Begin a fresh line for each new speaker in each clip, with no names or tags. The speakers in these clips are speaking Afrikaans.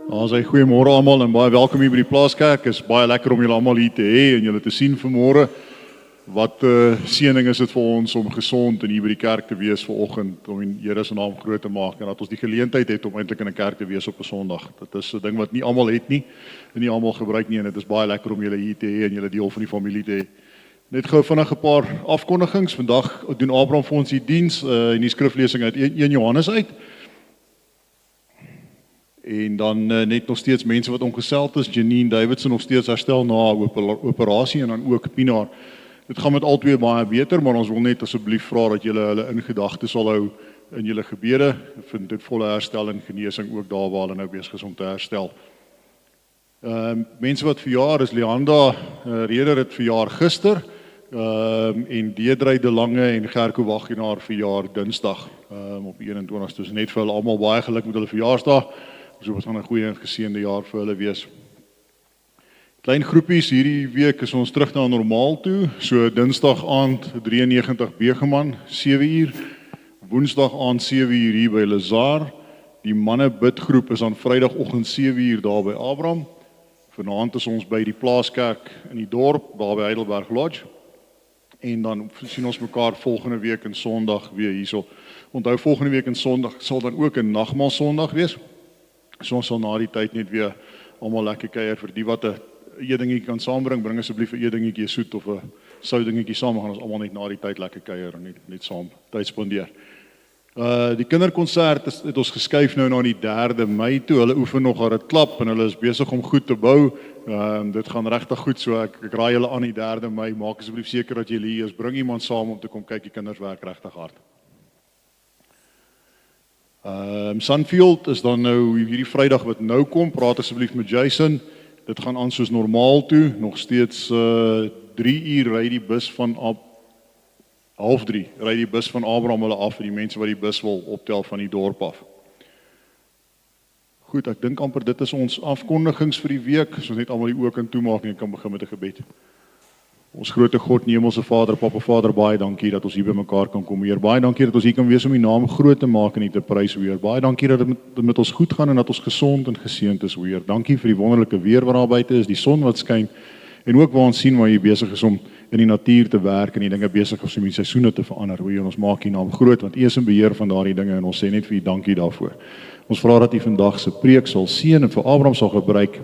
Ons sê goeiemôre almal en baie welkom hier by die Plaaskerk. Is baie lekker om julle almal hier te hê en julle te sien vanmôre. Wat seëning is dit vir ons om gesond en hier by die kerk te wees vanoggend om die Here se naam groot te maak en dat ons die geleentheid het om eintlik in 'n kerk te wees op 'n Sondag. Dit is 'n ding wat nie almal het nie en nie almal gebruik nie en dit is baie lekker om julle hier te hê en julle deel van die familie te hê. Net gou vinnig 'n paar afkondigings. Vandag doen Abraham vir ons die diens en die skriflesing uit 1 Johannes uit. En dan net nog steeds mense wat ongeseld is, Janine Davidson nog steeds herstel na operasie en dan ook Pinaar. Dit gaan met albei baie beter, maar ons wil net asseblief vra dat julle hulle in gedagte sal hou in julle gebede. Ek vind dit volle herstel en genesing ook daar waar hulle nou besig is om te herstel. Mense wat verjaar is Leanda Reder het verjaar gister en Deedrey De Lange en Gerko Waggenaar verjaar Dinsdag op 21ste. Dus net vir hulle almal baie geluk met hulle verjaarsdag. So wat gaan 'n goeie en geseënde jaar vir hulle wees. Klein groepies, hierdie week is ons terug na normaal toe. So Dinsdag aand 93 Begeman, 7uur. Woensdag aand 7uur hier by Lazar. Die manne bidgroep is aan Vrydagoggend 7uur daar by Abraham. Vanaand is ons by die Plaaskerk in die dorp, daar by Heidelberg Lodge. En dan sien ons mekaar volgende week in Sondag weer hierso. Onthou volgende week in Sondag sal dan ook 'n nagmaal Sondag wees. So ons sal na die tyd net weer almal lekker kuier. Vir die wat 'n eetdingetjie kan saambring, bring asseblief 'n eetdingetjie soet of 'n soutdingetjie saam. Gaan ons almal net na die tyd lekker kuier en net saam tyd spandeer. Die kinderkonsert het ons geskuif nou na die 3de Mei toe. Hulle oefen nog aan 'n klap en hulle is besig om goed te bou. Dit gaan regtig goed, so ek raai julle aan die 3de Mei. Maak asseblief seker dat julle hier is. Bring iemand saam om te kom kyk. Die kinders werk regtig hard. Sunfield is dan nou hierdie Vrydag wat nou kom. Praat asseblief met Jason. Dit gaan aan soos normaal toe. Nog steeds 3uur ry die bus van 2:30 ry die bus van Abraham hulle af vir die mense wat die bus wil optel van die dorp af. Goed, ek dink amper dit is ons afkondigings vir die week. As ons net almal die oë kan toemaak en kan begin met 'n gebed. Ons grote God, Hemelse Vader, Papa Vader, baie dankie dat ons hier by mekaar kan kom, Heer. Baie dankie dat ons hier kan wees om U naam groot te maak en U te prys, Heer. Baie dankie dat dit met ons goed gaan en dat ons gesond en geseënd is, Heer. Dankie vir die wonderlike weer wat daar buite is, die son wat skyn en ook waar ons sien waar U besig is om in die natuur te werk en die dinge besig is om die seisoene te verander. Heer, ons maak U naam groot want U is in beheer van daardie dinge en ons sê net vir U dankie daarvoor. Ons vra dat U vandag se preek sal seën en vir Abraham sal gebruik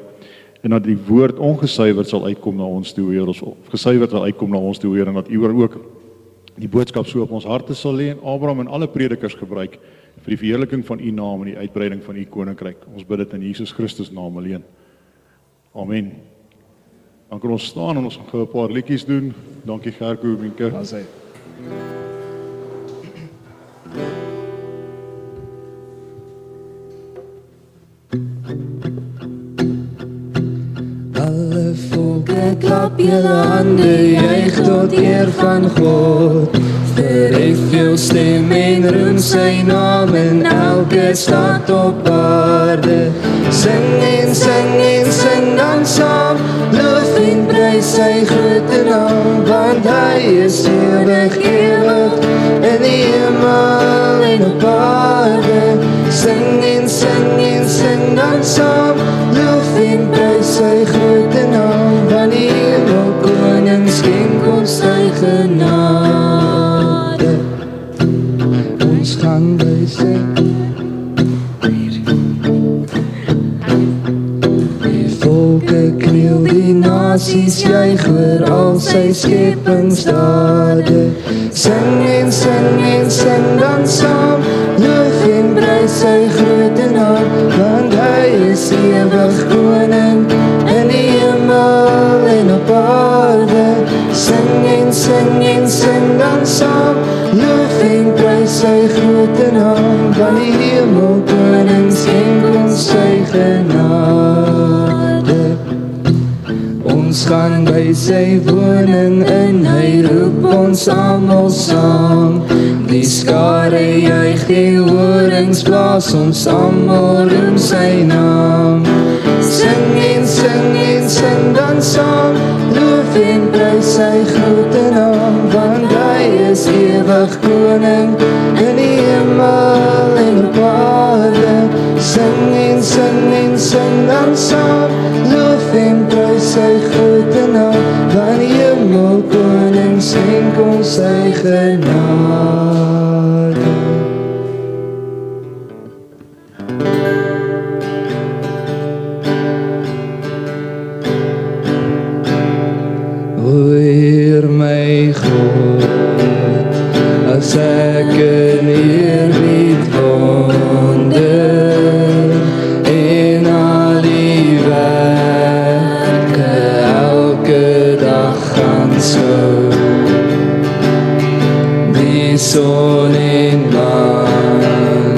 en dat die woord ongesuiwerd sal uitkom na ons toe, Heer, of gesuiwerd sal uitkom na ons toe, Heer, en dat U ook die boodskap so op ons harte sal lê en Abraham en alle predikers gebruik vir die verheerliking van U naam en die uitbreiding van U koninkryk. Ons bid dit in Jesus Christus naam alleen. Amen. Dan kan ons staan en ons gaan 'n paar liedjies doen. Dankie Gerko, Winker.
Alle volke klap julle hande, juig tot eer van God. Verhef jou stem en roem sy naam in elke stad op aarde. Sing en sing en sing dan saam, loof en prys sy grote naam, want hy is ewig in die hemel en op aarde. Sing en sing dan saam, loof en prys sy grote naam, want die hemelkoning skenk ons sy genade. Ons gaan by sy volke kniel, die nasies juig oor al sy skepingsdade. Sing en sing dan saam, loof en prys sy grote naam, want hy is ewig koning in die hemel en op aarde. Sing en sing dan saam, loof en prys sy grote naam, want die hemelkoning skenk ons sy genade. Ons gaan by sy woning in, hy roep ons almal saam. Die skare juig, die horings blaas, ons almal roem sy naam. Sing en sing dan saam, loof en prys sy grote naam, want hy is ewig koning in die hemel en op aarde. Sing en sing dan saam, loof en prys sy grote naam, want die hemelkoning skenk ons sy genade. O Heer my God, as ek in eerbied wonder en al die werke elke dag aanskou, die son en maan,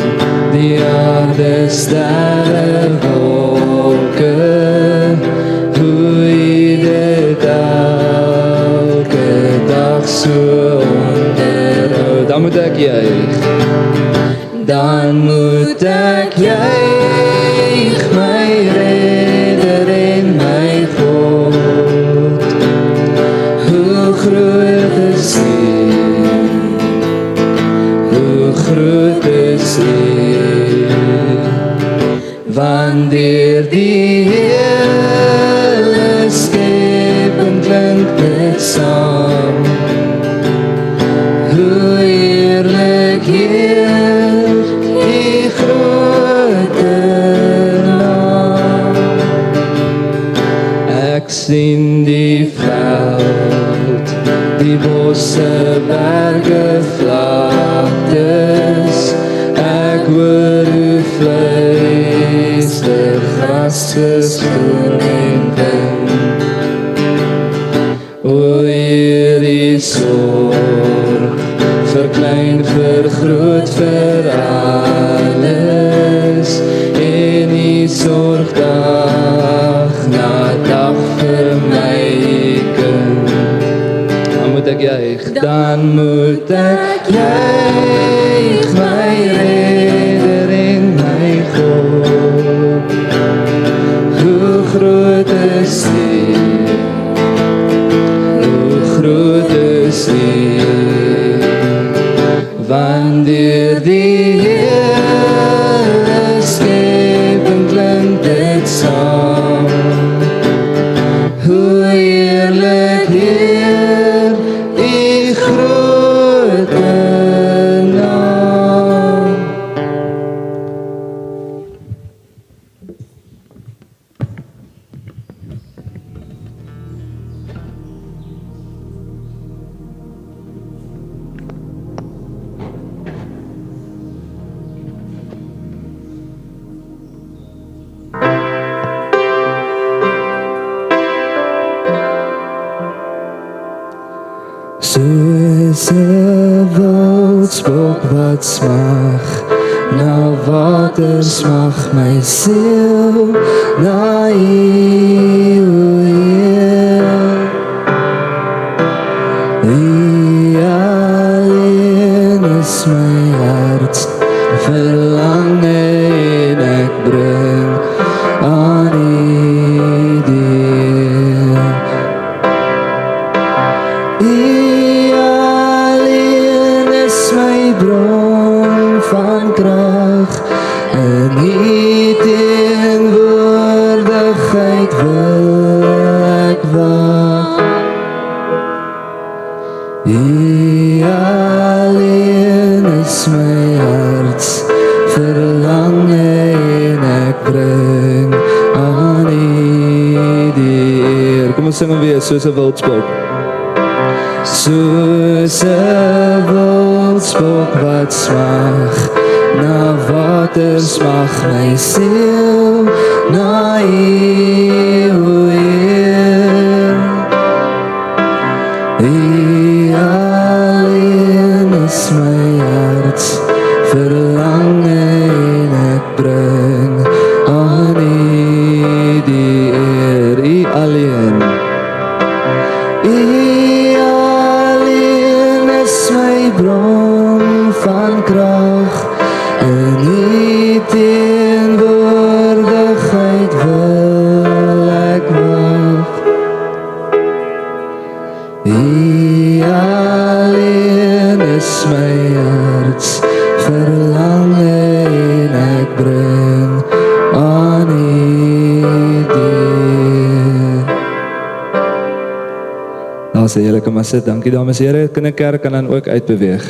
die aarde, sterre, wolke, hoe jy dit elke dag so onderhou, dan moet ek juig, my Redder en my God. Hoe groot is U, hoe groot is U, want deur die hele skepping klink dit saam, hoe heerlik Heer, die grote naam. Ek sien die veld, die bosse, berge, vlaktes, ek hoor hoe fluister grasses groen en dun. O Heer, die sorg, vir klein, vir groot, vir alles, en die sorg dag na dag vir my kind. Dan moet ek juig, my Redder en my God. Hoe groot is U, hoe groot is U, want deur die hele skepping klink dit saam, hoe heerlik Heer, die grote naam. Soos 'n wildsbok wat smag na water, smag my siel na U, o Heer. U alleen is my hart verlange en ek bring aan U deur. Bron van krag, in U teenwoordigheid wil ek wag. U alleen is my hart verlange en ek bring aan U die eer. Kom ons sing hom weer, soos 'n wildsbok. Soos 'n wildsbok wat smag na water, smag my siel na U, o Heer. U alleen is my hart verlange en ek bring aan U die eer. U alleen, my bron van krag, in U teenwoordigheid wil ek wag. U alleen is my hart verlange en ek bring aan So julle kan maar sit, dankie dames en here, kinderkerk kan dan ook uitbeweeg.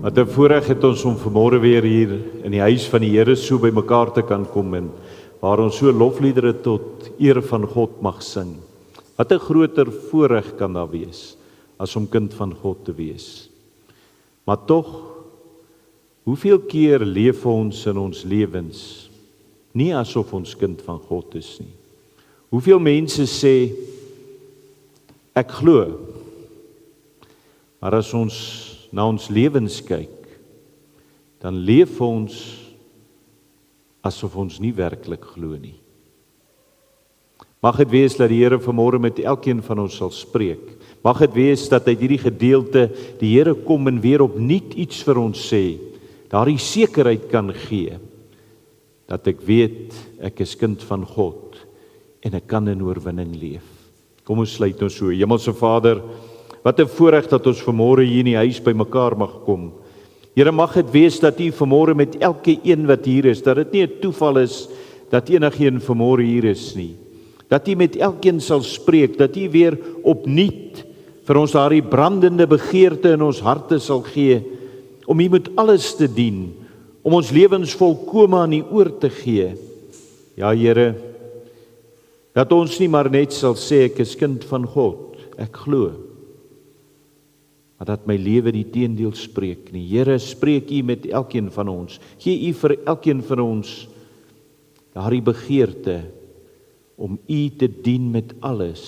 Wat 'n voorreg het ons om vanmôre weer hier in die huis van die Here so by mekaar te kan kom en waar ons so lofliedere tot eer van God mag sing. Wat 'n groter voorreg kan daar wees as om kind van God te wees. Maar tog, hoeveel keer leef ons in ons lewens nie asof ons kind van God is nie. Hoeveel mense sê ek glo, maar as ons na ons lewens kyk, dan leef ons asof ons nie werklik glo nie. Mag dit wees dat die Here vanmôre met elkeen van ons sal spreek. Mag dit wees dat uit hierdie gedeelte die Here kom en weer opnuut iets vir ons sê, daardie sekerheid kan gee, dat ek weet ek is kind van God en ek kan in oorwinning leef. Kom ons sluit ons so. Hemelse Vader, wat 'n voorreg dat ons vanmôre hier in die huis by mekaar mag kom. Here, mag dit wees dat U vanmôre met elke een wat hier is, dat dit nie 'n toeval is dat enigeen vanmôre hier is nie. Dat U met elkeen sal spreek, dat U weer opnuut vir ons daardie brandende begeerte in ons harte sal gee, om U met alles te dien, om ons lewens volkome aan U oor te gee. Ja, Here, dat ons nie maar net sal sê ek is kind van God, ek glo, maar dat my lewe die teendeel spreek nie. Here, spreek U met elkeen van ons. Gee U vir elkeen van ons daardie begeerte om U te dien met alles.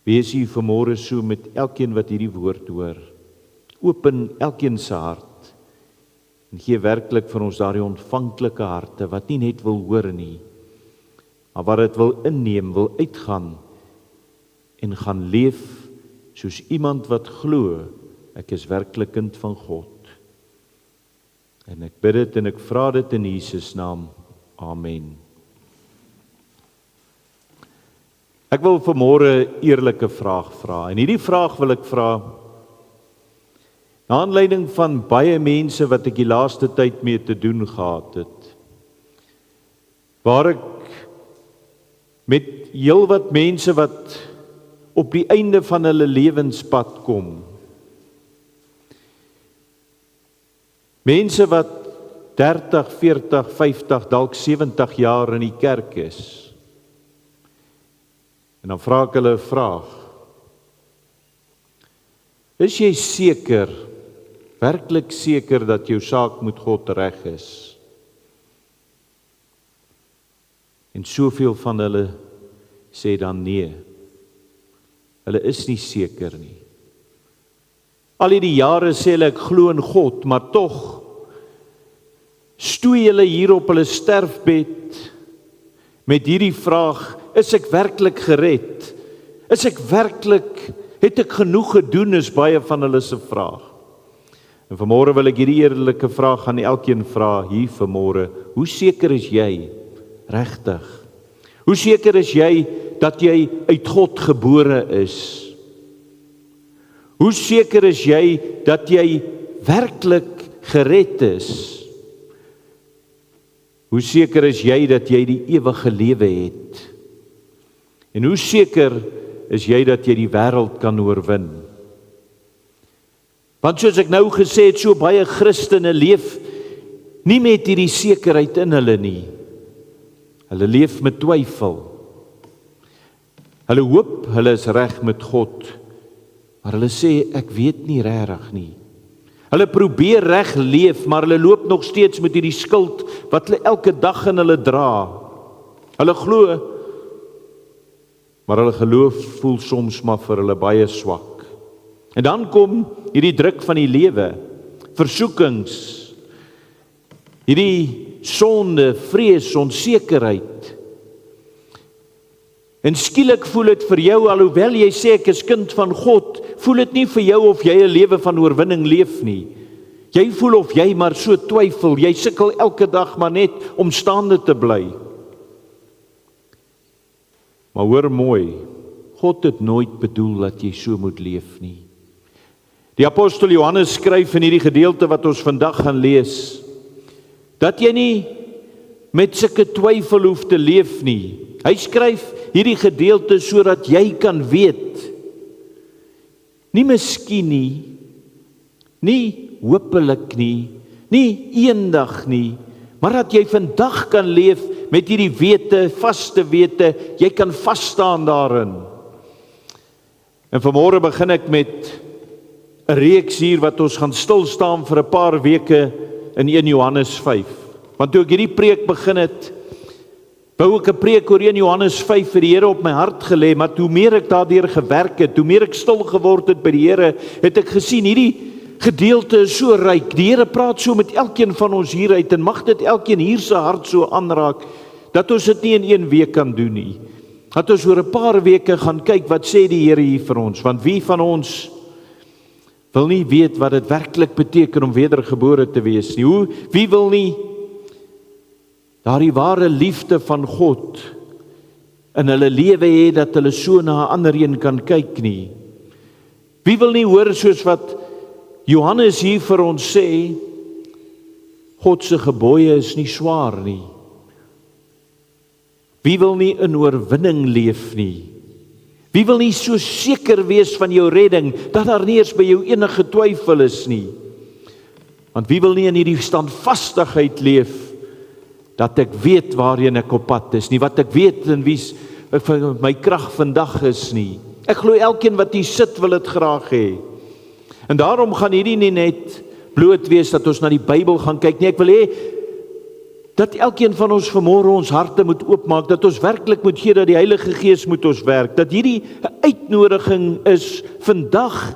Wees U vanmôre so met elkeen wat hierdie woord hoor. Open elkeen se hart en gee werklik vir ons daardie ontvanklike harte wat nie net wil hoor nie, maar wat dit wil inneem, wil uitgaan en gaan leef soos iemand wat glo, ek is werklik kind van God. En ek bid dit en ek vra dit in Jesus naam. Amen. Ek wil vanmôre 'n eerlike vraag vra. En hierdie vraag wil ek vra na aanleiding van baie mense wat ek die laaste tyd mee te doen gehad het. Waar ek met heelwat mense wat op die einde van hulle lewenspad kom. Mense wat 30, 40, 50, dalk 70 jaar in die kerk is. En dan vra ek hulle 'n vraag. Is jy seker, werklik seker dat jou saak met God reg is? En soveel van hulle sê dan nee. Hulle is nie seker nie. Al die jare sê hulle ek glo in God, maar tog stoei hulle hier op hulle sterfbed met hierdie vraag, is ek werklik gered? Is ek werklik, het ek genoeg gedoen, is baie van hulle se vraag. En vanmôre wil ek hierdie eerlike vraag aan elkeen vra hier vanmôre. Hoe seker is jy regtig? Hoe seker is jy dat jy uit God gebore is? Hoe seker is jy dat jy werklik gered is? Hoe seker is jy dat jy die ewige lewe het? En hoe seker is jy dat jy die wêreld kan oorwin? Want soos ek nou gesê het, so baie Christene leef nie met hierdie sekerheid in hulle nie. Hulle leef met twyfel. Hulle hoop hulle is reg met God, maar hulle sê ek weet nie regtig nie. Hulle probeer reg leef, maar hulle loop nog steeds met hierdie skuld wat hulle elke dag in hulle dra. Hulle glo, maar hulle geloof voel soms maar vir hulle baie swak. En dan kom hierdie druk van die lewe, versoekings, hierdie sonde, vrees, onsekerheid. En skielik voel dit vir jou, alhoewel jy sê ek is kind van God, voel dit nie vir jou of jy 'n lewe van oorwinning leef nie. Jy voel of jy maar so twyfel, jy sukkel elke dag maar net om staande te bly. Maar hoor mooi, God het nooit bedoel dat jy so moet leef nie. Die apostel Johannes skryf in hierdie gedeelte wat ons vandag gaan lees, dat jy nie met sulke twyfel hoef te leef nie. Hy skryf hierdie gedeelte sodat jy kan weet, nie miskien nie hopelik nie eendag nie, maar dat jy vandag kan leef met hierdie wete, vaste wete, jy kan vasstaan daarin. En vanmôre begin ek met 'n reeks hier wat ons gaan stil staan vir 'n paar weke in 1 Johannes 5. Want toe ek hierdie preek begin het, wou ek 'n preek oor 1 Johannes 5 vir die Here op my hart gelê, maar hoe meer ek daardeur gewerk het, hoe meer ek stil geword het by die Here, het ek gesien hierdie gedeelte is so ryk. Die Here praat so met elkeen van ons hieruit en mag dit elkeen hier se hart so aanraak dat ons dit nie in 1 week kan doen nie. Dat ons oor 'n paar weke gaan kyk wat sê die Here hier vir ons, want wie van ons wil nie weet wat dit werklik beteken om wedergebore te wees nie. Wie wil nie daardie ware liefde van God in hulle lewe hê dat hulle so na 'n ander een kan kyk nie? Wie wil nie hoor soos wat Johannes hier vir ons sê, God se gebooie is nie swaar nie. Wie wil nie in oorwinning leef nie? Wie wil nie so seker wees van jou redding, dat daar nie eens by jou enige twyfel is nie? Want wie wil nie in hierdie standvastigheid leef, dat ek weet waarheen ek op pad is nie, wat ek weet in wie my krag vandag is nie. Ek glo elkeen wat hier sit wil dit graag hê. En daarom gaan hierdie nie net bloot wees dat ons na die Bybel gaan kyk nie. Ek wil hê dat elkeen van ons vanmôre ons harte moet oopmaak, dat ons werklik moet gee dat die Heilige Gees moet ons werk, dat hierdie 'n uitnodiging is vandag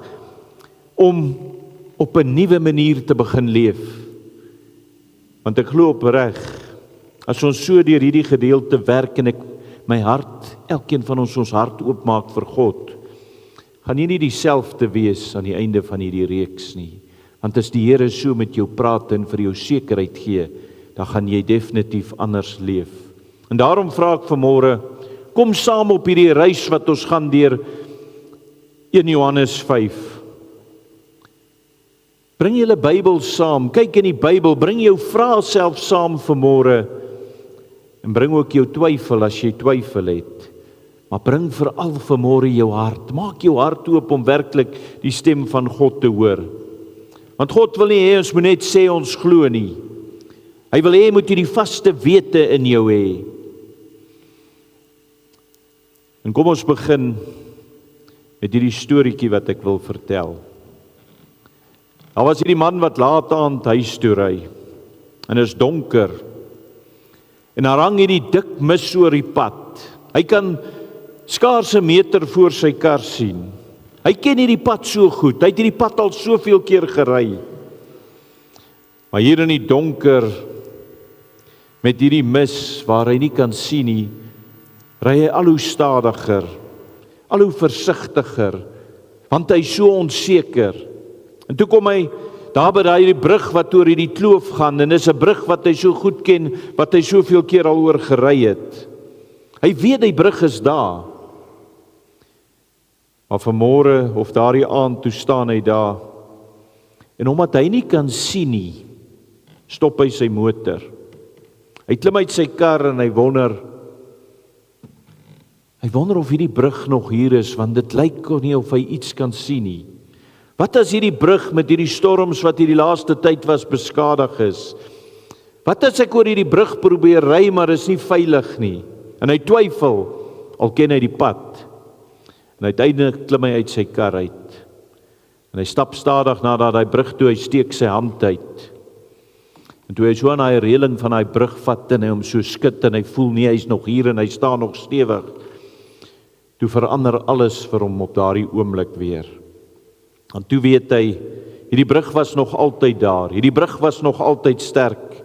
om op 'n nuwe manier te begin leef. Want ek glo opreg, as ons so deur hierdie gedeelte werk en ek my hart, elkeen van ons hart oopmaak vir God, gaan jy nie dieselfde wees aan die einde van hierdie reeks nie. Want as die Here so met jou praat en vir jou sekerheid gee, dan gaan jy definitief anders leef. En daarom vra ek vanmôre, kom saam op hierdie reis wat ons gaan deur 1 Johannes 5. Bring julle Bybel saam, kyk in die Bybel, bring jou vrae self saam vanmôre, en bring ook jou twyfel as jy twyfel het. Maar bring veral vanmôre jou hart, maak jou hart oop om werklik die stem van God te hoor. Want God wil nie hê ons moet net sê ons glo nie. Hy wil hê moet jy die vaste wete in jou hê. En kom ons begin met hierdie storieetjie wat ek wil vertel. Daar was hierdie man wat laat aand huis toe ry. En is donker. En daar hang hierdie dik mis oor die pad. Hy kan skaars 'n meter voor sy kar sien. Hy ken hierdie pad so goed. Hy het hierdie pad al soveel keer gery. Maar hier in die donker, met hierdie mis waar hy nie kan sien nie, ry hy al hoe stadiger, al hoe versigtiger, want hy is so onseker. En toe kom hy daar by daai brug wat oor hierdie kloof gaan, en dis 'n brug wat hy so goed ken, wat hy soveel keer al oor gery het. Hy weet die brug is daar. Maar vanmôre of daardie aand toe staan hy daar, en omdat hy nie kan sien nie, stop hy sy motor. Hy klim uit sy kar en hy wonder of hierdie brug nog hier is, want dit lyk nie of hy iets kan sien nie. Wat as hierdie brug met hierdie storms wat hierdie laaste tyd was beskadig is? Wat as ek oor hierdie brug probeer ry, maar is nie veilig nie? En hy twyfel, al ken hy die pad. En uiteindelik klim hy uit sy kar uit. En hy stap stadig na daai brug toe, hy steek sy hand uit. En toe hy so aan daai reëling van daai brug vat en hy hom so skud en hy voel nie, hy's nog hier en hy staan nog stewig. Toe verander alles vir hom op daardie oomblik weer. En toe weet hy, hierdie brug was nog altyd daar, hierdie brug was nog altyd sterk.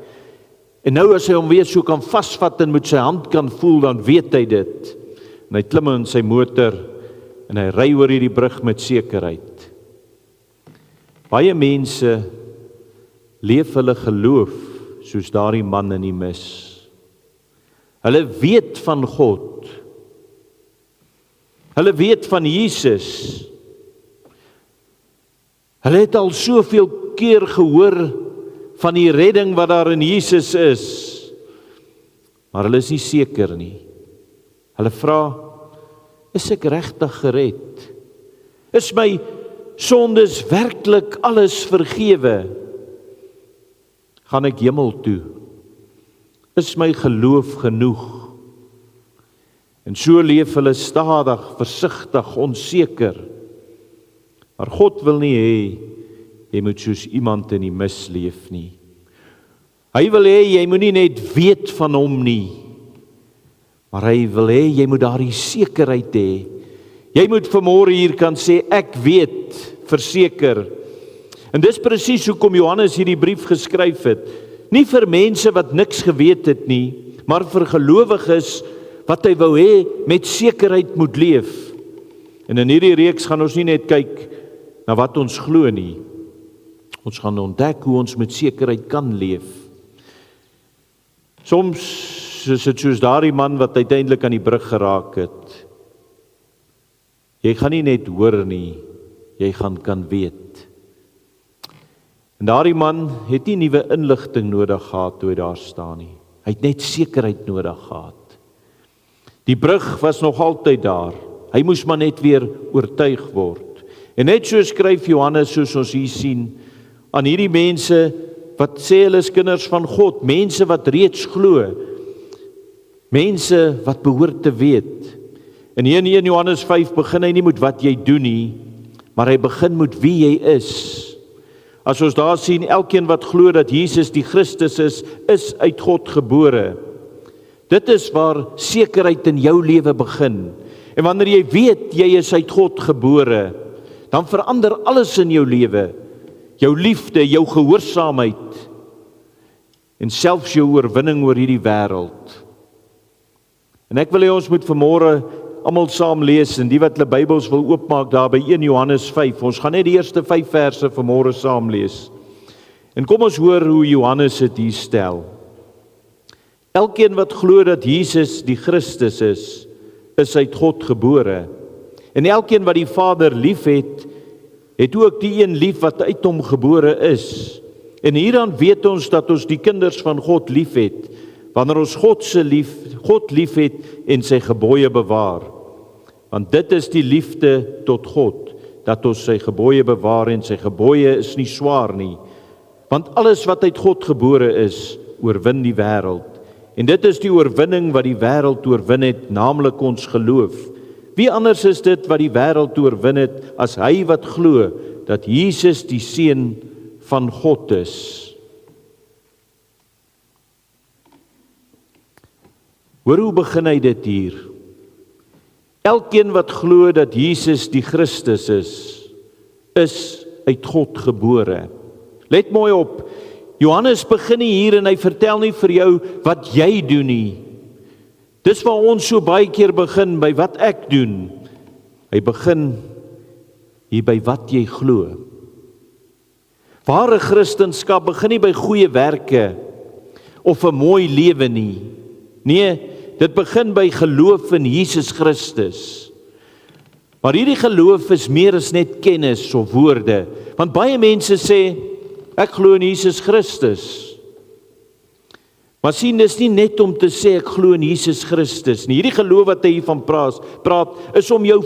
En nou as hy hom weer so kan vasvat en met sy hand kan voel, dan weet hy dit. En hy klim in sy motor en hy ry oor hierdie brug met sekerheid. Baie mense leef hulle geloof soos daardie man in die mis. Hulle weet van God. Hulle weet van Jesus. Hulle het al soveel keer gehoor van die redding wat daar in Jesus is. Maar hulle is nie seker nie. Hulle vra, is ek regtig gered? Is my sondes werklik alles vergewe? Gaan ek hemel toe? Is my geloof genoeg? En so leef hulle stadig, versigtig, onseker. Maar God wil nie hê jy moet soos iemand in die mis leef nie. Hy wil hê jy moet nie net weet van hom nie, maar hy wil hê jy moet daardie sekerheid hê. Jy moet vanmôre hier kan sê, ek weet verseker. En dis presies hoekom Johannes hierdie brief geskryf het. Nie vir mense wat niks geweet het nie, maar vir gelowiges wat hy wou hê met sekerheid moet leef. En in hierdie reeks gaan ons nie net kyk na wat ons glo nie. Ons gaan ontdek hoe ons met sekerheid kan leef. Soms is dit soos daardie man wat uiteindelik aan die brug geraak het. Jy gaan nie net hoor nie, jy gaan kan weet. En daardie man het nie nuwe inligting nodig gehad toe hy daar staan nie. Hy het net sekerheid nodig gehad. Die brug was nog altyd daar. Hy moes maar net weer oortuig word. En net so skryf Johannes, soos ons hier sien, aan hierdie mense wat sê hulle is kinders van God, mense wat reeds glo, mense wat behoort te weet. En hier in 1 Johannes 5 begin hy nie met wat jy doen nie, maar hy begin met wie jy is. As ons daar sien, elkeen wat glo dat Jesus die Christus is uit God gebore. Dit is waar sekerheid in jou lewe begin. En wanneer jy weet jy is uit God gebore, dan verander alles in jou lewe. Jou liefde, jou gehoorsaamheid en selfs jou oorwinning oor hierdie wêreld. En ek wil hê ons moet vanmôre almal saam lees, en die wat hulle Bybels wil oopmaak daar by 1 Johannes 5. Ons gaan net die eerste 5 verse vanmôre saam lees. En kom ons hoor hoe Johannes dit hier stel. Elkeen wat glo dat Jesus die Christus is uit God gebore. En elkeen wat die Vader liefhet, het ook die een lief wat uit hom gebore is. En hieraan weet ons dat ons die kinders van God liefhet, wanneer ons God liefhet en sy gebooie bewaar. Want dit is die liefde tot God, dat ons sy gebooie bewaar, en sy gebooie is nie swaar nie. Want alles wat uit God gebore is, oorwin die wêreld. En dit is die oorwinning wat die wêreld oorwin het, naamlik ons geloof. Wie anders is dit wat die wêreld oorwin het, as hy wat glo, dat Jesus die Seun van God is. Hoor hoe begin hy dit hier? Elkeen wat glo dat Jesus die Christus is uit God gebore. Let mooi op, Johannes begin nie hier en hy vertel nie vir jou wat jy doen nie. Dis waar ons so baie keer begin, by wat ek doen. Hy begin hier by wat jy glo. Ware Christendom begin nie by goeie werke of 'n mooi lewe nie. Nee, dit begin by geloof in Jesus Christus. Maar hierdie geloof is meer as net kennis of woorde. Want baie mense sê, ek glo in Jesus Christus. Maar sien, dis nie net om te sê ek glo in Jesus Christus nie. Hierdie geloof wat hy hiervan praat, is om jou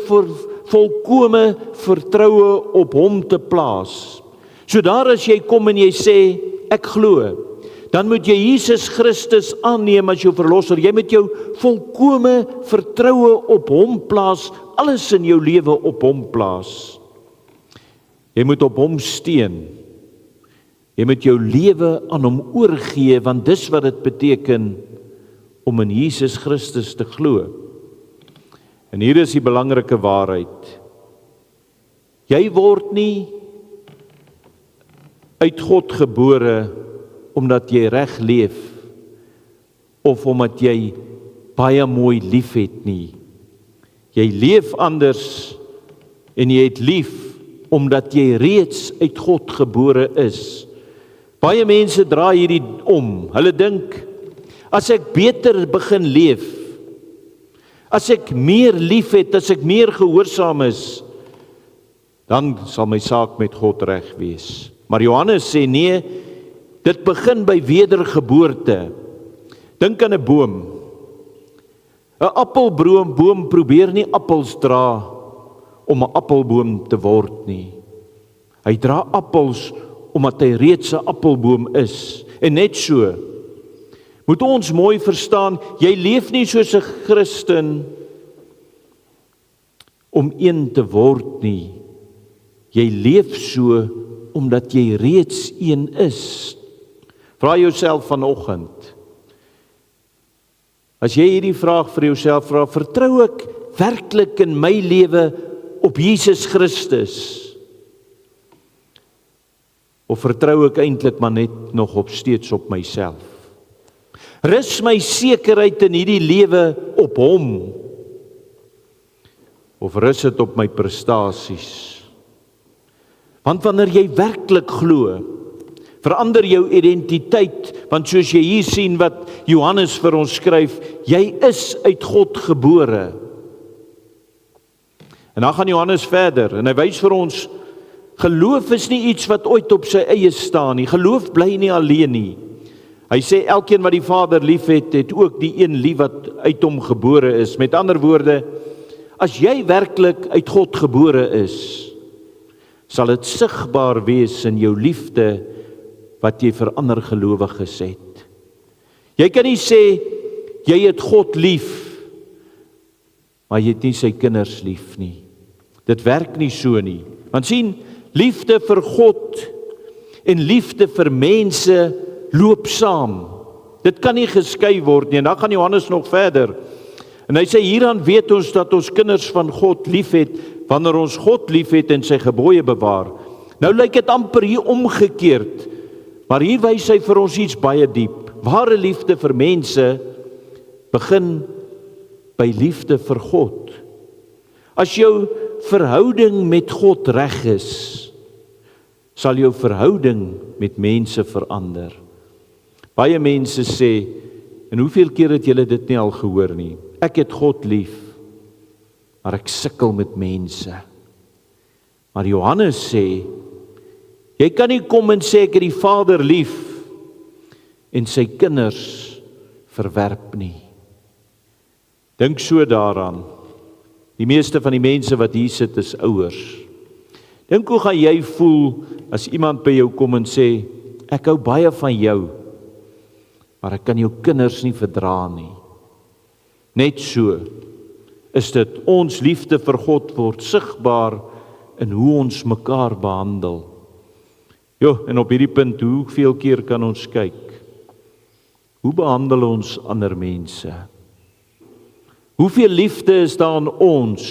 volkome vertroue op hom te plaas. So daar as jy kom en jy sê, ek glo, dan moet jy Jesus Christus aanneem as jou verlosser. Jy moet jou volkome vertroue op hom plaas, alles in jou lewe op hom plaas. Jy moet op hom steun. Jy moet jou lewe aan hom oorgee, want dis wat dit beteken om in Jesus Christus te glo. En hier is die belangrike waarheid. Jy word nie uit God gebore omdat jy reg leef of omdat jy baie mooi lief het nie. Jy leef anders en jy het lief omdat jy reeds uit God gebore is. Baie mense draai hierdie om. Hulle dink, as ek beter begin leef, as ek meer lief het, as ek meer gehoorsaam is, dan sal my saak met God reg wees. Maar Johannes sê nee, dit begin by wedergeboorte. Dink aan 'n boom. 'n Appelboom probeer nie appels dra om 'n appelboom te word nie. Hy dra appels omdat hy reeds 'n appelboom is. En net so moet ons mooi verstaan, jy leef nie soos 'n Christen om een te word nie. Jy leef so omdat jy reeds een is. Vra jouself vanoggend, as jy hierdie vraag vir jouself vra, vertrou ek werklik in my lewe op Jesus Christus? Of vertrou ek eintlik maar net nog steeds op myself? Rus my sekerheid in hierdie lewe op hom? Of rus dit op my prestasies? Want wanneer jy werklik glo, verander jou identiteit, want soos jy hier sien wat Johannes vir ons skryf, jy is uit God gebore. En dan gaan Johannes verder, en hy wys vir ons, geloof is nie iets wat ooit op sy eie staan nie, geloof bly nie alleen nie. Hy sê, elkeen wat die Vader lief het, het ook die een lief wat uit hom gebore is. Met ander woorde, as jy werklik uit God gebore is, sal dit sigbaar wees in jou liefde wat jy vir ander gelowiges het. Jy kan nie sê, jy het God lief, maar jy het nie sy kinders lief nie. Dit werk nie so nie. Want sien, liefde vir God en liefde vir mense loop saam. Dit kan nie geskei word nie. En dan gaan Johannes nog verder. En hy sê, hieraan weet ons dat ons kinders van God lief het, wanneer ons God lief het en sy gebooie bewaar. Nou lyk dit amper hier omgekeerd, maar hier wys hy vir ons iets baie diep. Ware liefde vir mense begin by liefde vir God. As jou verhouding met God reg is, sal jou verhouding met mense verander. Baie mense sê, en hoeveel keer het julle dit nie al gehoor nie? Ek het God lief, maar ek sukkel met mense. Maar Johannes sê, jy kan nie kom en sê ek het die Vader lief en sy kinders verwerp nie. Dink so daaraan. Die meeste van die mense wat hier sit is ouers. Dink hoe gaan jy voel as iemand by jou kom en sê, ek hou baie van jou, maar ek kan jou kinders nie verdra nie. Net so is dit ons liefde vir God word sigbaar in hoe ons mekaar behandel. En op hierdie punt, hoeveel keer kan ons kyk? Hoe behandel ons ander mense? Hoeveel liefde is daar in ons?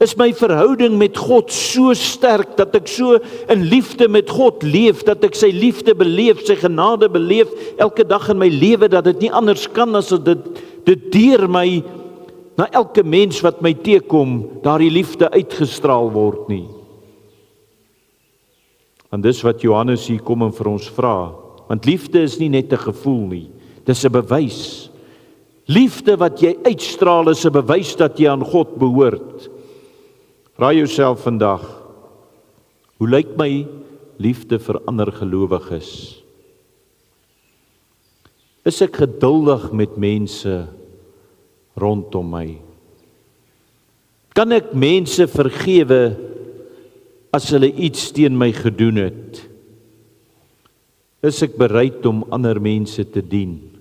Is my verhouding met God so sterk, dat ek so in liefde met God leef, dat ek sy liefde beleef, sy genade beleef, elke dag in my lewe, dat dit nie anders kan as dit deur my, na elke mens wat my teekom, daar die liefde uitgestraal word nie. Want dis wat Johannes hier kom en vir ons vra, want liefde is nie net 'n gevoel nie, dis 'n bewys. Liefde wat jy uitstraal is 'n bewys dat jy aan God behoort. Vra jouself vandag, hoe lyk my liefde vir ander gelowiges? Is ek geduldig met mense rondom my? Kan ek mense vergewe as hulle iets teen my gedoen het? Is ek bereid om ander mense te dien?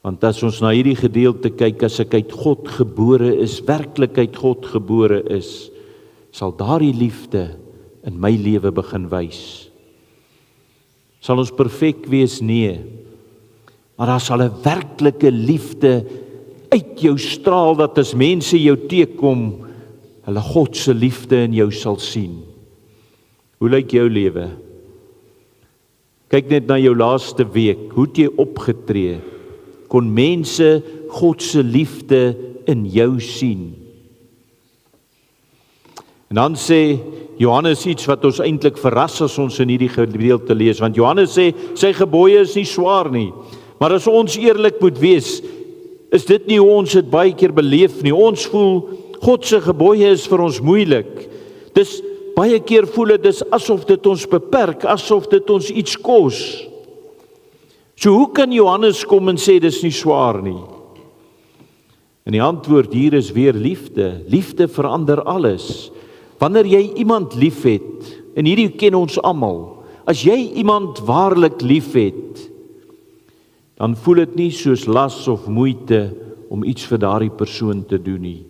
Want as ons na hierdie gedeelte kyk, as ek uit God gebore is, werklik uit God gebore is, sal daardie liefde in my lewe begin wys. Sal ons perfek wees? Nee. Maar daar sal 'n werklike liefde uit jou straal, dat as mense jou teekom, hulle God se liefde in jou sal sien. Hoe lyk jou lewe? Kyk net na jou laaste week, hoe het jy opgetree? Kon mense God se liefde in jou sien. En dan sê Johannes iets wat ons eintlik verras as ons in hierdie gedeelte lees, want Johannes sê, sy gebooie is nie swaar nie, maar as ons eerlik moet wees, is dit nie hoe ons dit baie keer beleef nie. Ons voel, God se gebooie is vir ons moeilik. Dis baie keer voel dit is asof dit ons beperk, asof dit ons iets kos. So hoe kan Johannes kom en sê dis nie swaar nie? En die antwoord hier is weer liefde. Liefde verander alles. Wanneer jy iemand liefhet, en hierdie ken ons almal, as jy iemand waarlik liefhet, dan voel dit nie soos las of moeite om iets vir daardie persoon te doen nie.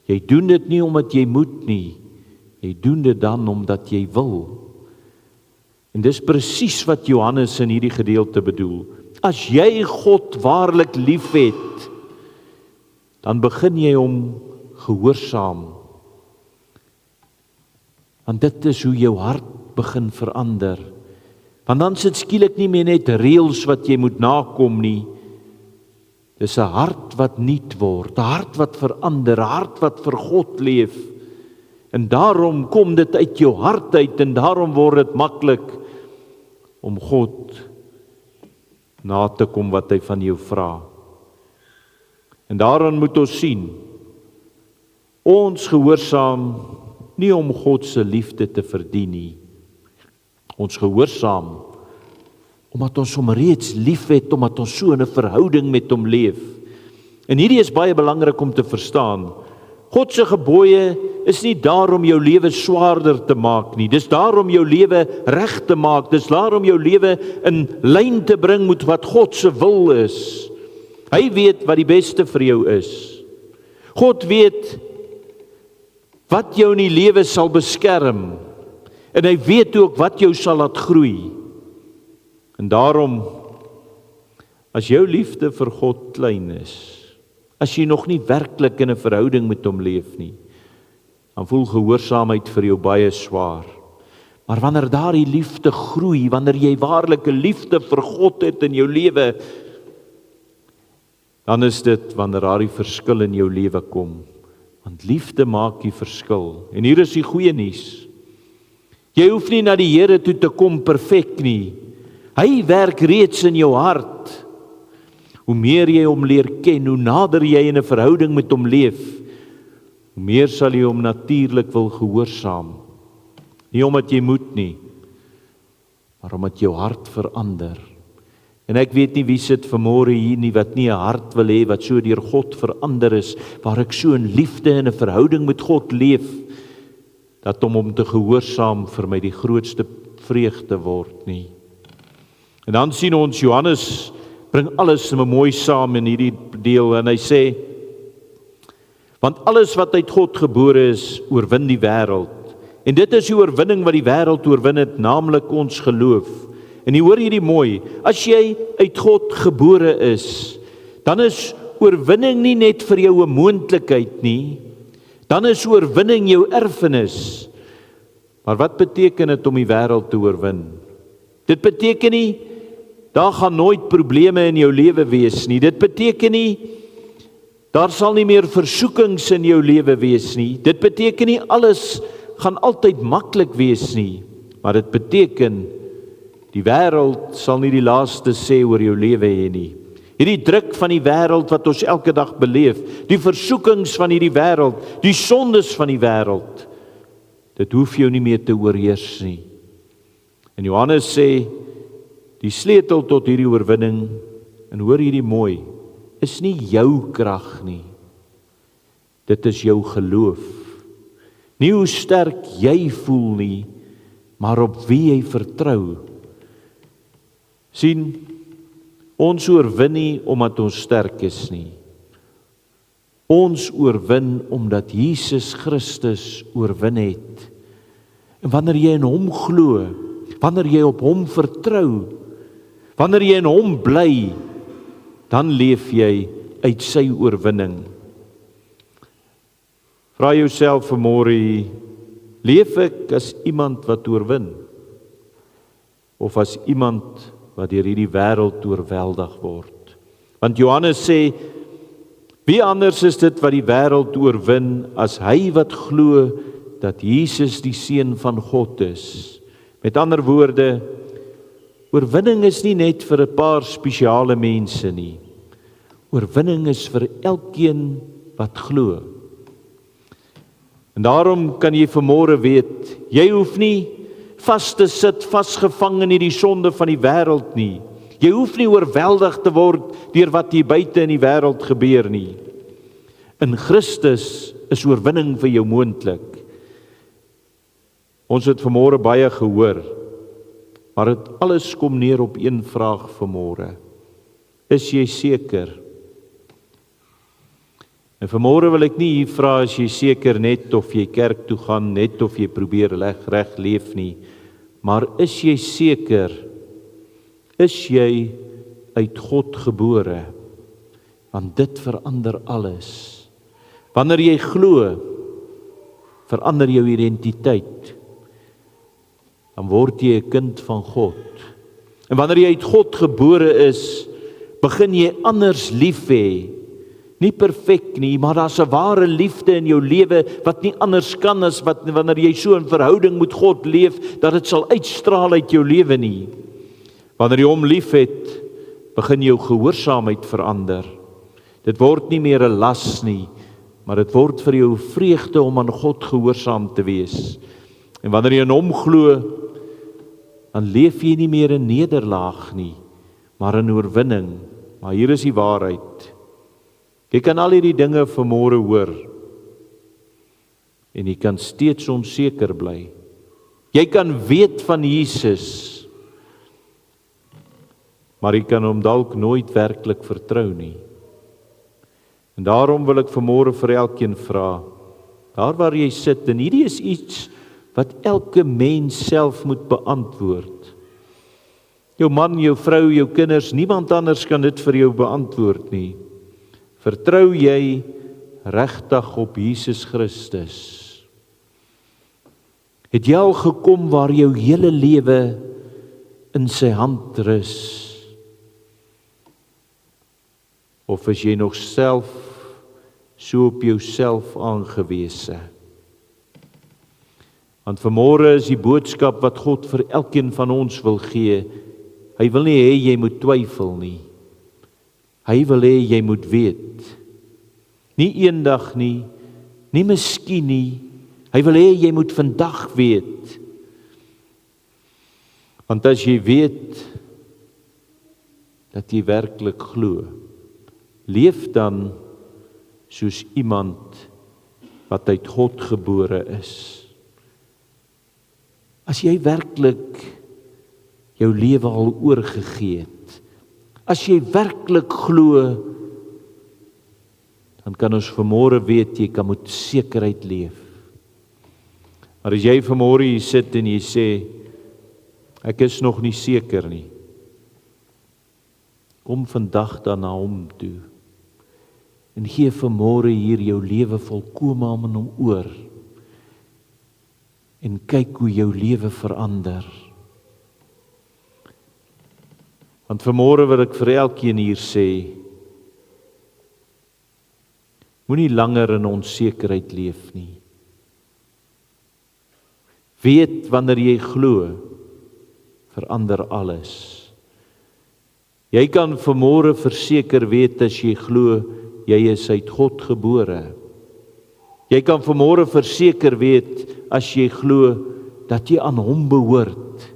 Jy doen dit nie omdat jy moet nie, jy doen dit dan omdat jy wil. En dis presies wat Johannes in hierdie gedeelte bedoel. As jy God waarlik liefhet, dan begin jy hom gehoorsaam. Want dit is hoe jou hart begin verander. Want dan sit skielik nie meer net reëls wat jy moet nakom nie. Dis 'n hart wat nuut word, 'n hart wat verander, 'n hart wat vir God leef. En daarom kom dit uit jou hart uit en daarom word dit maklik om God na te kom wat hy van jou vra. En daarin moet ons sien, ons gehoorsaam nie om God se liefde te verdien nie. Ons gehoorsaam omdat ons hom reeds liefhet, omdat ons so 'n verhouding met hom leef. En hierdie is baie belangrik om te verstaan. God se gebooie is nie daar om jou lewe swaarder te maak nie. Dis daar om jou lewe reg te maak. Dis daar om jou lewe in lyn te bring met wat God se wil is. Hy weet wat die beste vir jou is. God weet wat jou in die lewe sal beskerm. En hy weet ook wat jou sal laat groei. En daarom, as jou liefde vir God klein is, as jy nog nie werklik in 'n verhouding met hom leef nie, dan voel gehoorsaamheid vir jou baie swaar. Maar wanneer daardie liefde groei, wanneer jy waarlike liefde vir God het in jou lewe, dan is dit wanneer daardie verskil in jou lewe kom. Want liefde maak die verskil. En hier is die goeie nuus. Jy hoef nie na die Here toe te kom perfek nie. Hy werk reeds in jou hart. Hoe meer jy hom leer ken, hoe nader jy in 'n verhouding met hom leef, hoe meer sal jy hom natuurlik wil gehoorsaam. Nie omdat jy moet nie, maar omdat jou hart verander. En ek weet nie wie sit vanmôre hier nie wat nie 'n hart wil hê wat so deur God verander is, waar ek so in liefde in 'n verhouding met God leef, dat om hom te gehoorsaam vir my die grootste vreugde word nie. En dan sien ons Johannes bring alles mooi saam in hierdie deel en hy sê, want alles wat uit God gebore is, oorwin die wêreld. En dit is die oorwinning wat die wêreld oorwin het, naamlik ons geloof. En jy hoor hierdie mooi, as jy uit God gebore is, dan is oorwinning nie net vir jou 'n moontlikheid nie, dan is oorwinning jou erfenis. Maar wat beteken dit om die wêreld te oorwin? Dit beteken nie, daar gaan nooit probleme in jou lewe wees nie. Dit beteken nie, daar sal nie meer versoekings in jou lewe wees nie. Dit beteken nie, alles gaan altyd maklik wees nie. Maar dit beteken, die wêreld sal nie die laaste sê oor jou lewe hê nie. Hierdie druk van die wêreld wat ons elke dag beleef, die versoekings van hierdie wêreld, die sondes van die wêreld, dit hoef jou nie meer te oorheers nie. En Johannes sê, die sleutel tot hierdie oorwinning, en hoor hierdie mooi, is nie jou krag nie. Dit is jou geloof. Nie hoe sterk jy voel nie, maar op wie jy vertrou. Sien, ons oorwin nie omdat ons sterk is nie. Ons oorwin omdat Jesus Christus oorwin het. En wanneer jy in hom glo, wanneer jy op hom vertrou, wanneer jy in hom bly, dan leef jy uit sy oorwinning. Vra jouself vanmôre, leef ek as iemand wat oorwin? Of as iemand wat deur hierdie wêreld oorweldig word? Want Johannes sê, Wie anders is dit wat die wêreld oorwin as hy wat glo dat Jesus die Seun van God is? Met ander woorde, oorwinning is nie net vir 'n paar spesiale mense nie. Oorwinning is vir elkeen wat glo. En daarom kan jy vanmôre weet, jy hoef nie vas te sit, vasgevang in hierdie sonde van die wêreld nie. Jy hoef nie oorweldig te word deur wat hier buite in die wêreld gebeur nie. In Christus is oorwinning vir jou moontlik. Ons het vanmôre baie gehoor, maar dit alles kom neer op een vraag vanmôre. Is jy seker? En vanmôre wil ek nie hier vra, is jy seker net of jy kerk toe gaan, net of jy probeer reg leef nie, maar is jy seker? Is jy uit God gebore? Want dit verander alles. Wanneer jy glo, verander jou identiteit. Dan word jy 'n kind van God. En wanneer jy uit God gebore is, begin jy anders lief hê. Nie perfek nie, maar daar's 'n ware liefde in jou lewe wat nie anders kan as wat wanneer jy so in verhouding met God leef, dat dit sal uitstraal uit jou lewe nie. Wanneer jy hom liefhet, begin jou gehoorsaamheid verander. Dit word nie meer 'n las nie, maar dit word vir jou vreugde om aan God gehoorsaam te wees. En wanneer jy in hom glo, dan leef jy nie meer in nederlaag nie, maar in oorwinning. Maar hier is die waarheid. Jy kan al hierdie dinge vanmôre hoor, en jy kan steeds onseker bly. Jy kan weet van Jesus, maar jy kan hom dalk nooit werklik vertrou nie. En daarom wil ek vanmôre vir elkeen vra, daar waar jy sit, en hierdie is iets wat elke mens self moet beantwoord. Jou man, jou vrou, jou kinders, niemand anders kan dit vir jou beantwoord nie. Vertrou jy regtig op Jesus Christus? Het jy al gekom waar jou hele lewe in sy hand rus? Of is jy nog self so op jouself aangewese? Want vanmôre is die boodskap wat God vir elkeen van ons wil gee. Hy wil nie hê jy moet twyfel nie. Hy wil hê jy moet weet. Nie eendag nie, nie miskien nie. Hy wil hê jy moet vandag weet. Want as jy weet dat jy werklik glo, leef dan soos iemand wat uit God gebore is. As jy werklik jou lewe al oorgegee het, as jy werklik glo, dan kan ons vanmôre weet jy kan met sekerheid leef. Maar as jy vanmôre hier sit en jy sê, ek is nog nie seker nie, kom vandag dan na hom toe en gee vanmôre hier jou lewe volkome aan hom oor en kyk hoe jou lewe verander. Want vanmôre wil ek vir elkeen hier sê, moenie langer in onsekerheid leef nie. Weet wanneer jy glo, verander alles. Jy kan vanmôre verseker weet as jy glo, jy is uit God gebore. Jy kan vanmôre verseker weet as jy glo dat jy aan hom behoort.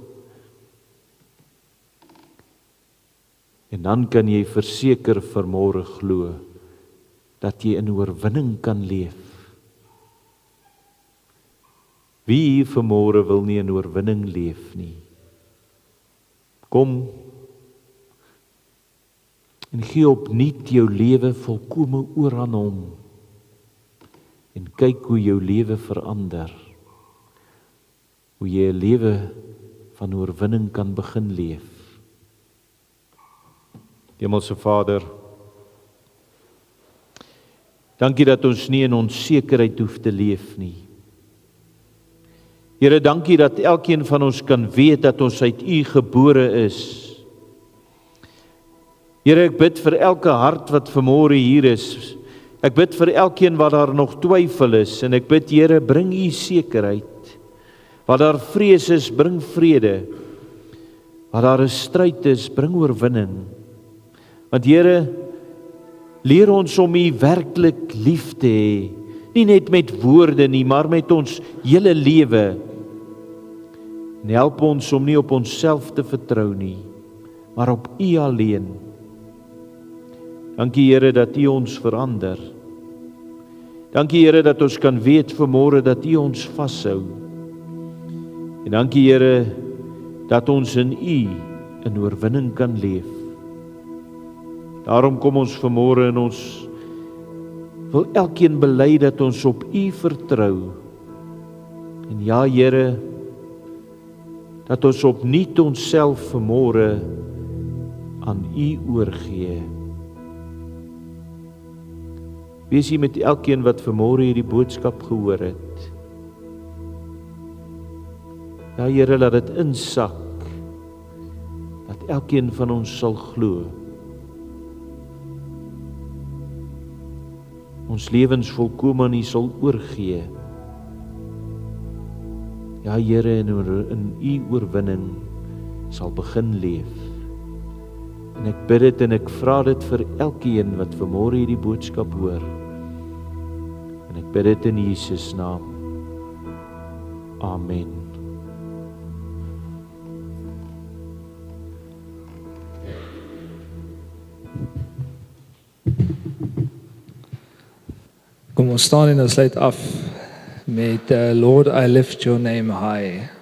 En dan kan jy verseker vanmôre glo dat jy in oorwinning kan leef. Wie hier vanmôre wil nie in oorwinning leef nie? Kom en gee opnuut jou lewe volkome oor aan hom en kyk hoe jou lewe verander. Hoe jy 'n lewe van oorwinning kan begin leef. Hemelse Vader, dankie dat ons nie in onsekerheid hoef te leef nie. Here, dankie dat elkeen van ons kan weet dat ons uit U gebore is. Here, ek bid vir elke hart wat vanmôre hier is, Ek bid vir elkeen wat daar nog twyfel is, en ek bid, Here, bring U sekerheid. Waar daar vrees is, bring vrede. Waar daar 'n stryd is, bring oorwinning. Want Here, leer ons om U werklik lief te hê, nie net met woorde nie, maar met ons hele lewe. En help ons om nie op onsself te vertrou nie, maar op U alleen. Dankie Here dat U ons verander. Dankie Here dat ons kan weet vanmôre dat U ons vashou. En dankie Here dat ons in U in oorwinning kan leef. Daarom kom ons vanmôre en ons wil elkeen bely dat ons op U vertrou. En ja Here, dat ons opnuut onsself vanmôre aan U oorgee. Wees U met elkeen wat vanmôre hierdie boodskap gehoor het. Ja Here, laat dit insak, dat elkeen van ons sal glo. Ons lewens volkome aan U sal oorgee. Ja Here, en in U oorwinning sal begin leef. En ek bid dit en ek vra dit vir elkeen wat vanmôre hierdie boodskap hoor. En ek bid dit in Jesus naam. Amen.
Kom ons staan en ons sluit af met Lord, I lift your name high.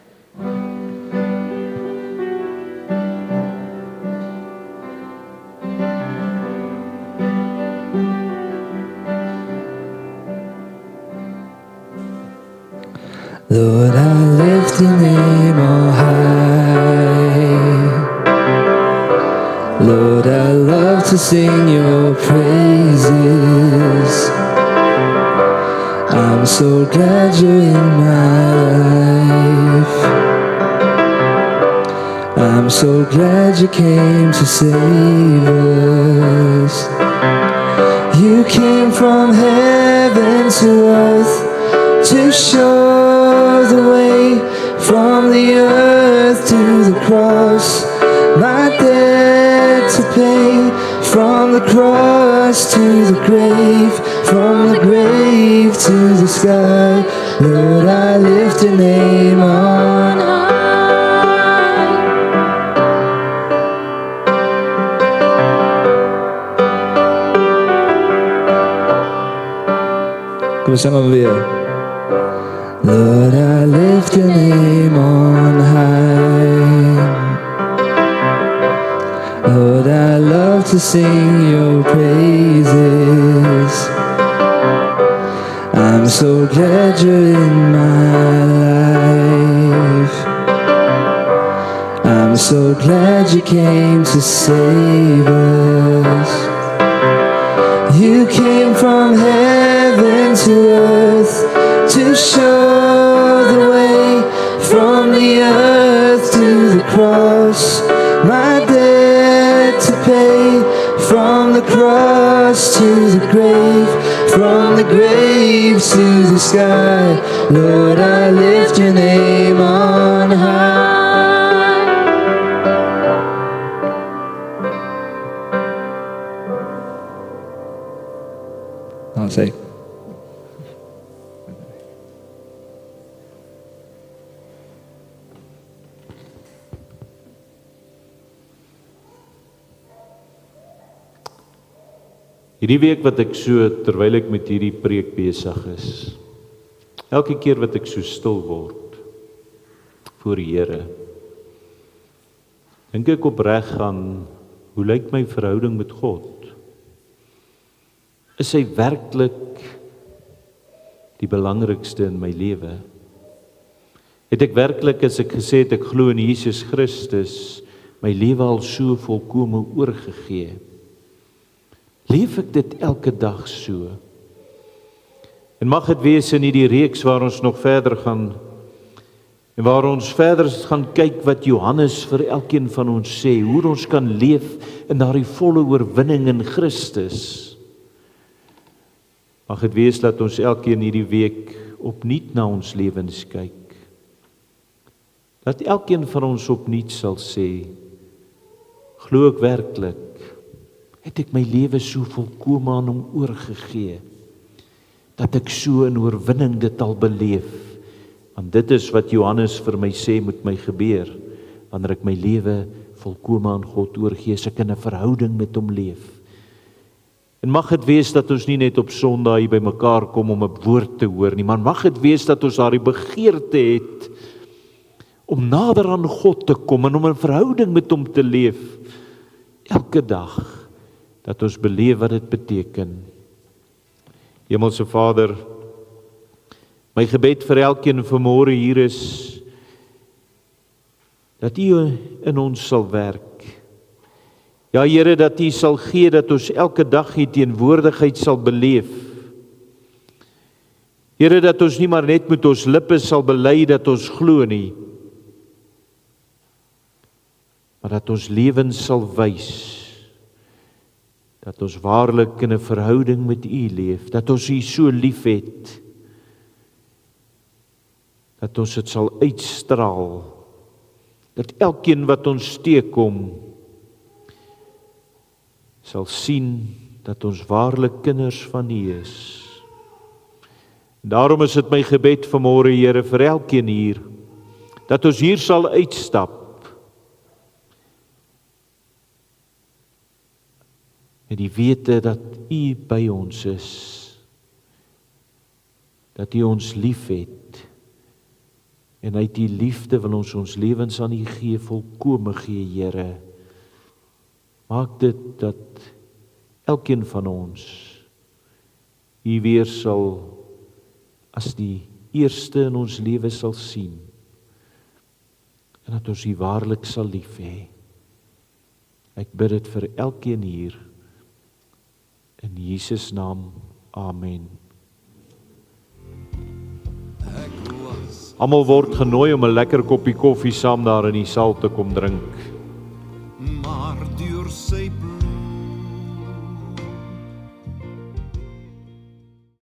Lord, I lift your name on high. Lord, I love to sing your praises. I'm so glad you're in my life. I'm so glad you came to save us. You came from heaven to earth to show the way, from the earth to the cross, my debt to pay, from the cross to the grave, from the grave to the sky. Lord, I lift your name on high. Kom ons sing hom weer. Lord, I lift your name on high. Lord, I love to sing your praises. I'm so glad you're in my life. I'm so glad you came to save us. You came from heaven to earth to show the way, from the earth to the cross, my debt to pay, from the cross to the grave, from the grave to the sky. Lord, I lift your name on high. I'll say.
Hierdie week wat ek so, terwyl ek met hierdie preek besig is, elke keer wat ek so stil word voor die Here, dink ek opreg aan, hoe lyk my verhouding met God? Is hy werklik die belangrikste in my lewe? Het ek werklik, as ek gesê het, ek glo in Jesus Christus, my lewe al so volkome oorgegee? Leef ek dit elke dag so? En mag het wees in hierdie reeks waar ons nog verder gaan, en waar ons verder gaan kyk wat Johannes vir elkeen van ons sê, hoe ons kan leef in daardie volle oorwinning in Christus. Mag dit wees dat ons elkeen hierdie week opnuut na ons lewens kyk. Dat elkeen van ons opnuut sal sê, glo ek werklik, het ek my lewe so volkome aan hom oorgegee, dat ek so in oorwinning dit al beleef, want dit is wat Johannes vir my sê moet my gebeur, wanneer ek my lewe volkome aan God oorgee, as ek in 'n verhouding met hom leef. En mag dit wees dat ons nie net op Sondag hier by mekaar kom om 'n woord te hoor nie, maar mag dit wees dat ons daardie begeerte het om nader aan God te kom en om 'n verhouding met hom te leef, elke dag, dat ons beleef wat dit beteken. Hemelse Vader, my gebed vir elkeen vanmôre hier is, dat U in ons sal werk. Ja, Here, dat U sal gee dat ons elke dag U teenwoordigheid sal beleef. Here, dat ons nie maar net met ons lippe sal bely dat ons glo nie, maar dat ons lewens sal wys, dat ons waarlik in 'n verhouding met U leef, dat ons U so lief het, dat ons dit sal uitstraal, dat elkeen wat ons teekom, sal sien dat ons waarlik kinders van U is. Daarom is dit my gebed vanmôre, Here, vir elkeen hier, dat ons hier sal uitstap, met die wete dat U by ons is, dat U ons lief het, en uit die liefde wil ons lewens aan U gee, volkome gee, Here. Maak dit dat elkeen van ons U weer sal as die eerste in ons lewe sal sien, en dat ons U waarlik sal lief hê. Ek bid dit vir elkeen hier, in Jesus naam, amen. Almal word genooi om 'n lekker koppie koffie saam daar in die saal te kom drink.